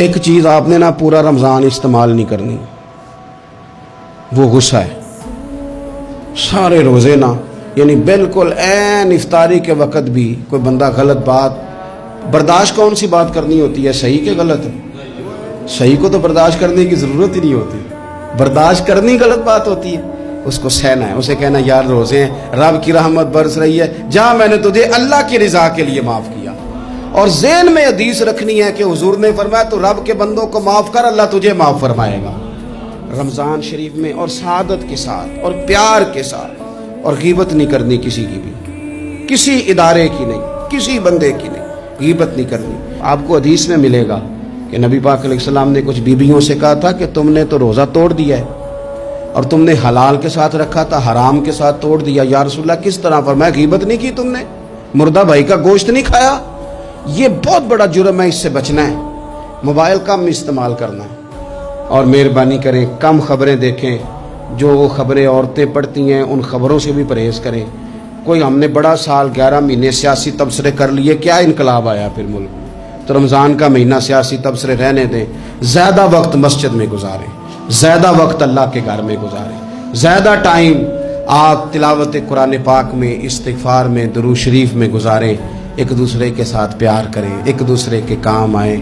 ایک چیز آپ نے نا پورا رمضان استعمال نہیں کرنی، وہ غصہ ہے۔ سارے روزے نا یعنی بالکل عین افطاری کے وقت بھی کوئی بندہ غلط بات برداشت، کون سی بات کرنی ہوتی ہے، صحیح کہ غلط؟ صحیح کو تو برداشت کرنے کی ضرورت ہی نہیں ہوتی، برداشت کرنی غلط بات ہوتی ہے، اس کو سہنا ہے، اسے کہنا یار روزے ہیں، رب کی رحمت برس رہی ہے، جہاں میں نے تجھے اللہ کی رضا کے لیے معاف کیا، اور ذہن میں حدیث رکھنی ہے کہ حضور نے فرمایا تو رب کے بندوں کو معاف کر، اللہ تجھے معاف فرمائے گا۔ رمضان شریف میں اور سعادت کے ساتھ اور پیار کے ساتھ، اور غیبت نہیں کرنی کسی کی بھی، کسی ادارے کی نہیں، کسی بندے کی نہیں، غیبت نہیں کرنی۔ آپ کو حدیث میں ملے گا کہ نبی پاک علیہ السلام نے کچھ بیویوں سے کہا تھا کہ تم نے تو روزہ توڑ دیا ہے، اور تم نے حلال کے ساتھ رکھا تھا، حرام کے ساتھ توڑ دیا۔ یا رسول اللہ کس طرح؟ فرمایا غیبت نہیں کی تم نے، مردہ بھائی کا گوشت نہیں کھایا، یہ بہت بڑا جرم ہے، اس سے بچنا ہے۔ موبائل کم استعمال کرنا ہے، اور مہربانی کریں کم خبریں دیکھیں، جو وہ خبریں عورتیں پڑھتی ہیں ان خبروں سے بھی پرہیز کریں۔ کوئی ہم نے بڑا سال 11 مہینے سیاسی تبصرے کر لیے، کیا انقلاب آیا پھر ملک میں؟ تو رمضان کا مہینہ سیاسی تبصرے رہنے دیں، زیادہ وقت مسجد میں گزاریں، زیادہ وقت اللہ کے گھر میں گزاریں، زیادہ ٹائم آپ تلاوت قرآن پاک میں، استغفار میں، درود شریف میں گزاریں، ایک دوسرے کے ساتھ پیار کریں، ایک دوسرے کے کام آئیں۔